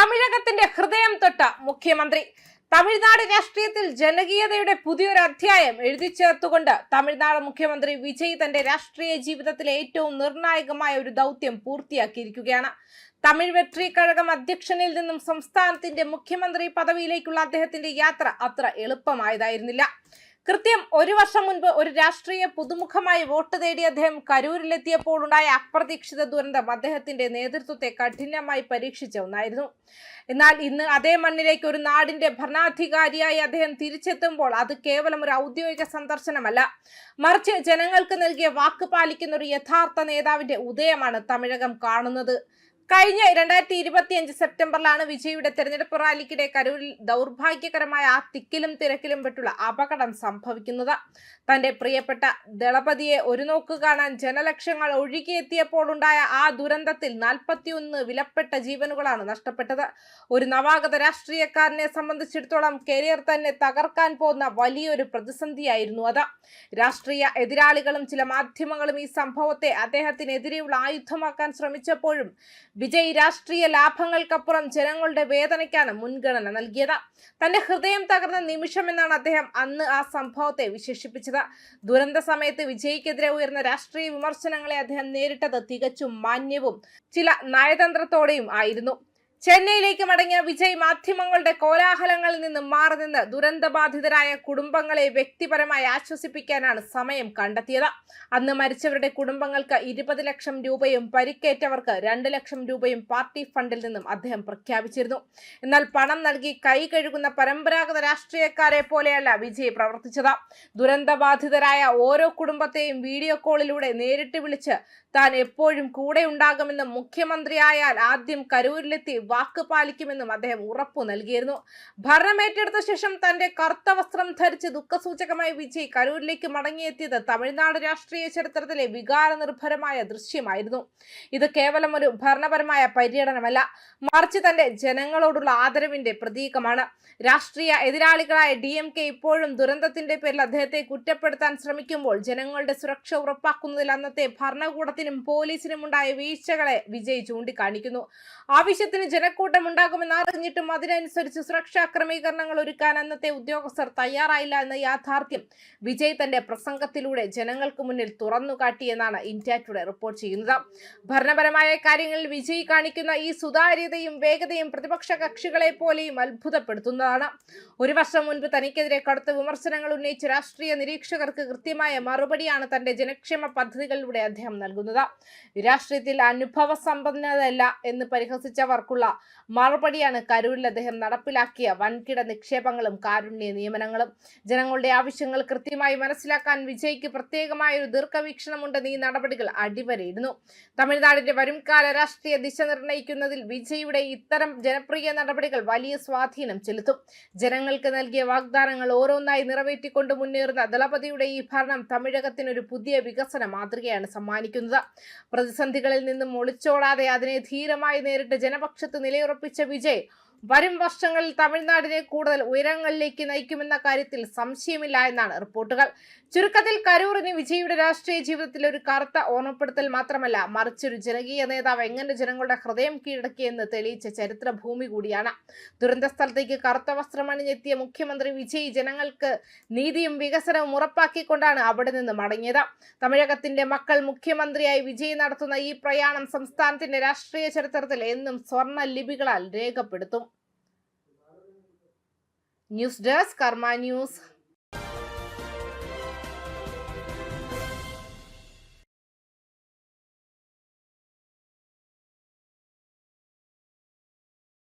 തമിഴകത്തിന്റെ ഹൃദയം തൊട്ട മുഖ്യമന്ത്രി. തമിഴ്നാട് രാഷ്ട്രീയത്തിൽ ജനകീയതയുടെ പുതിയൊരു അധ്യായം എഴുതിച്ചേർത്തുകൊണ്ട് തമിഴ്നാട് മുഖ്യമന്ത്രി വിജയ് തന്റെ രാഷ്ട്രീയ ജീവിതത്തിലെ ഏറ്റവും നിർണായകമായ ഒരു ദൗത്യം പൂർത്തിയാക്കിയിരിക്കുകയാണ്. തമിഴ് വെട്രി കഴകം അധ്യക്ഷനിൽ നിന്നും സംസ്ഥാനത്തിന്റെ മുഖ്യമന്ത്രി പദവിയിലേക്കുള്ള അദ്ദേഹത്തിന്റെ യാത്ര അത്ര എളുപ്പമായതായിരുന്നില്ല. കൃത്യം ഒരു വർഷം മുൻപ് ഒരു രാഷ്ട്രീയ പുതുമുഖമായി വോട്ട് തേടി അദ്ദേഹം കരൂരിലെത്തിയപ്പോൾ ഉണ്ടായ അപ്രതീക്ഷിത ദുരന്തം അദ്ദേഹത്തിന്റെ നേതൃത്വത്തെ കഠിനമായി പരീക്ഷിച്ച ഒന്നായിരുന്നു. എന്നാൽ ഇന്ന് അതേ മണ്ണിലേക്ക് ഒരു നാടിന്റെ ഭരണാധികാരിയായി അദ്ദേഹം തിരിച്ചെത്തുമ്പോൾ അത് കേവലം ഒരു ഔദ്യോഗിക സന്ദർശനമല്ല, മറിച്ച് ജനങ്ങൾക്ക് നൽകിയ വാക്ക് പാലിക്കുന്ന ഒരു യഥാർത്ഥ നേതാവിന്റെ ഉദയമാണ് തമിഴകം കാണുന്നത്. കഴിഞ്ഞ 2025 സെപ്റ്റംബറിലാണ് വിജയുടെ തെരഞ്ഞെടുപ്പ് റാലിക്കിടെ കരൂരിൽ ദൗർഭാഗ്യകരമായ ആ തിക്കിലും തിരക്കിലും പെട്ടുള്ള അപകടം സംഭവിക്കുന്നത്. തന്റെ പ്രിയപ്പെട്ട ദളപതിയെ ഒരു നോക്ക് കാണാൻ ജനലക്ഷങ്ങൾ ഒഴുകിയെത്തിയപ്പോൾ ഉണ്ടായ ആ ദുരന്തത്തിൽ 41 വിലപ്പെട്ട ജീവനുകളാണ് നഷ്ടപ്പെട്ടത്. ഒരു നവാഗത രാഷ്ട്രീയക്കാരനെ സംബന്ധിച്ചിടത്തോളം കരിയർ തന്നെ തകർക്കാൻ പോകുന്ന വലിയൊരു പ്രതിസന്ധിയായിരുന്നു അത്. രാഷ്ട്രീയ എതിരാളികളും ചില മാധ്യമങ്ങളും ഈ സംഭവത്തെ അദ്ദേഹത്തിനെതിരെയുള്ള ആയുധമാക്കാൻ ശ്രമിച്ചപ്പോഴും വിജയ് രാഷ്ട്രീയ ലാഭങ്ങൾക്കപ്പുറം ജനങ്ങളുടെ വേദനയ്ക്കാണ് മുൻഗണന നൽകിയത്. തന്റെ ഹൃദയം തകർന്ന നിമിഷമെന്നാണ് അദ്ദേഹം അന്ന് ആ സംഭവത്തെ വിശേഷിപ്പിച്ചത്. ദുരന്ത സമയത്ത് വിജയ്ക്കെതിരെ ഉയർന്ന രാഷ്ട്രീയ വിമർശനങ്ങളെ അദ്ദേഹം നേരിട്ടത് തികച്ചും മാന്യവും ചില നയതന്ത്രത്തോടെയും ആയിരുന്നു. ചെന്നൈയിലേക്ക് മടങ്ങിയ വിജയ് മാധ്യമങ്ങളുടെ കോലാഹലങ്ങളിൽ നിന്നും മാറി നിന്ന് ദുരന്തബാധിതരായ കുടുംബങ്ങളെ വ്യക്തിപരമായി ആശ്വസിപ്പിക്കാനാണ് സമയം കണ്ടെത്തിയത്. അന്ന് മരിച്ചവരുടെ കുടുംബങ്ങൾക്ക് 20 ലക്ഷം രൂപയും പരിക്കേറ്റവർക്ക് 2 ലക്ഷം രൂപയും പാർട്ടി ഫണ്ടിൽ നിന്നും അദ്ദേഹം പ്രഖ്യാപിച്ചിരുന്നു. എന്നാൽ പണം നൽകി കൈ കഴുകുന്ന പരമ്പരാഗത രാഷ്ട്രീയക്കാരെ പോലെയല്ല വിജയ് പ്രവർത്തിച്ചത്. ദുരന്തബാധിതരായ ഓരോ കുടുംബത്തെയും വീഡിയോ കോളിലൂടെ നേരിട്ട് വിളിച്ച് താൻ എപ്പോഴും കൂടെ ഉണ്ടാകുമെന്നും മുഖ്യമന്ത്രിയായാൽ ആദ്യം കരൂരിലെത്തി വാക്ക് പാലിക്കുമെന്നും അദ്ദേഹം ഉറപ്പു നൽകിയിരുന്നു. ഭരണമേറ്റെടുത്ത ശേഷം തന്റെ കറുത്ത വസ്ത്രം ധരിച്ച് ദുഃഖസൂചകമായി വിജയ് കരൂരിലേക്ക് മടങ്ങിയെത്തിയത് തമിഴ്നാട് രാഷ്ട്രീയ ചരിത്രത്തിലെ വികാരനിർഭരമായ ദൃശ്യമായിരുന്നു. ഇത് കേവലം ഒരു ഭരണപരമായ പര്യടനമല്ല, മറിച്ച് തന്റെ ജനങ്ങളോടുള്ള ആദരവിന്റെ പ്രതീകമാണ്. രാഷ്ട്രീയ എതിരാളികളായ DMK ഇപ്പോഴും ദുരന്തത്തിന്റെ പേരിൽ അദ്ദേഹത്തെ കുറ്റപ്പെടുത്താൻ ശ്രമിക്കുമ്പോൾ ജനങ്ങളുടെ സുരക്ഷ ഉറപ്പാക്കുന്നതിൽ അന്നത്തെ ഭരണകൂടത്തിനും പോലീസിനും ഉണ്ടായ വീഴ്ചകളെ വിജയ് ചൂണ്ടിക്കാണിക്കുന്നു. ആവശ്യത്തിന് ജനക്കൂട്ടം ഉണ്ടാകുമെന്ന് അറിഞ്ഞിട്ടും അതിനനുസരിച്ച് സുരക്ഷാ ക്രമീകരണങ്ങൾ ഒരുക്കാൻ അന്നത്തെ ഉദ്യോഗസ്ഥർ തയ്യാറായില്ല എന്ന യാഥാർത്ഥ്യം വിജയ് തന്റെ പ്രസംഗത്തിലൂടെ ജനങ്ങൾക്ക് മുന്നിൽ തുറന്നുകാട്ടിയെന്നാണ് ഇന്ത്യ ടുഡേ റിപ്പോർട്ട് ചെയ്യുന്നത്. ഭരണപരമായ കാര്യങ്ങളിൽ വിജയ് കാണിക്കുന്ന ഈ സുതാര്യതയും വേഗതയും പ്രതിപക്ഷ കക്ഷികളെ പോലെയും അത്ഭുതപ്പെടുത്തുന്നതാണ്. ഒരു വർഷം മുൻപ് തനിക്കെതിരെ കടുത്ത വിമർശനങ്ങൾ ഉന്നയിച്ച രാഷ്ട്രീയ നിരീക്ഷകർക്ക് കൃത്യമായ മറുപടിയാണ് തന്റെ ജനക്ഷേമ പദ്ധതികളിലൂടെ അദ്ദേഹം നൽകുന്നത്. രാഷ്ട്രീയത്തിൽ അനുഭവ സമ്പന്നതല്ല എന്ന് പരിഹസിച്ചവർക്കുള്ള മറുപടിയാണ് കരൂരിൽ അദ്ദേഹം നടപ്പിലാക്കിയ വൻകിട നിക്ഷേപങ്ങളും കാരുണ്യ നിയമനങ്ങളും. ജനങ്ങളുടെ ആവശ്യങ്ങൾ കൃത്യമായി മനസ്സിലാക്കാൻ വിജയ്ക്ക് പ്രത്യേകമായ ഒരു ദീർഘവീക്ഷണമുണ്ടെന്ന് ഈ നടപടികൾ അടിവരയിടുന്നു. തമിഴ്നാടിന്റെ വരുംകാല രാഷ്ട്രീയ ദിശ നിർണ്ണയിക്കുന്നതിൽ വിജയുടെ ഇത്തരം ജനപ്രിയ നടപടികൾ വലിയ സ്വാധീനം ചെലുത്തും. ജനങ്ങൾക്ക് നൽകിയ വാഗ്ദാനങ്ങൾ ഓരോന്നായി നിറവേറ്റിക്കൊണ്ട് മുന്നേറുന്ന ദളപതിയുടെ ഈ ഭരണം തമിഴകത്തിനൊരു പുതിയ വികസന മാതൃകയാണ് സമ്മാനിക്കുന്നത്. പ്രതിസന്ധികളിൽ നിന്നും ഒളിച്ചോടാതെ അതിനെ ധീരമായി നേരിട്ട് ജനപക്ഷത്ത് നിലയുറപ്പിച്ച വിജയ് വരും വർഷങ്ങളിൽ തമിഴ്നാടിനെ കൂടുതൽ ഉയരങ്ങളിലേക്ക് നയിക്കുമെന്ന കാര്യത്തിൽ സംശയമില്ല എന്നാണ് റിപ്പോർട്ടുകൾ. ചുരുക്കത്തിൽ കരൂരിന് വിജയുടെ രാഷ്ട്രീയ ജീവിതത്തിൽ ഒരു കറുത്ത ഓർമ്മപ്പെടുത്തൽ മാത്രമല്ല, മറിച്ചൊരു ജനകീയ നേതാവ് എങ്ങനെ ജനങ്ങളുടെ ഹൃദയം കീഴടക്കിയെന്ന് തെളിയിച്ച ചരിത്ര ഭൂമി കൂടിയാണ്. ദുരന്ത സ്ഥലത്തേക്ക് കറുത്ത വസ്ത്രമണിഞ്ഞെത്തിയ മുഖ്യമന്ത്രി വിജയ് ജനങ്ങൾക്ക് നീതിയും വികസനവും ഉറപ്പാക്കിക്കൊണ്ടാണ് അവിടെ നിന്ന് മടങ്ങിയത്. തമിഴകത്തിന്റെ മക്കൾ മുഖ്യമന്ത്രിയായി വിജയ് നടത്തുന്ന ഈ പ്രയാണം സംസ്ഥാനത്തിന്റെ രാഷ്ട്രീയ ചരിത്രത്തിൽ എന്നും സ്വർണ്ണ ലിപികളാൽ രേഖപ്പെടുത്തും. ന്യൂസ് ഡെസ്ക് കർമ്മ ന്യൂസ്.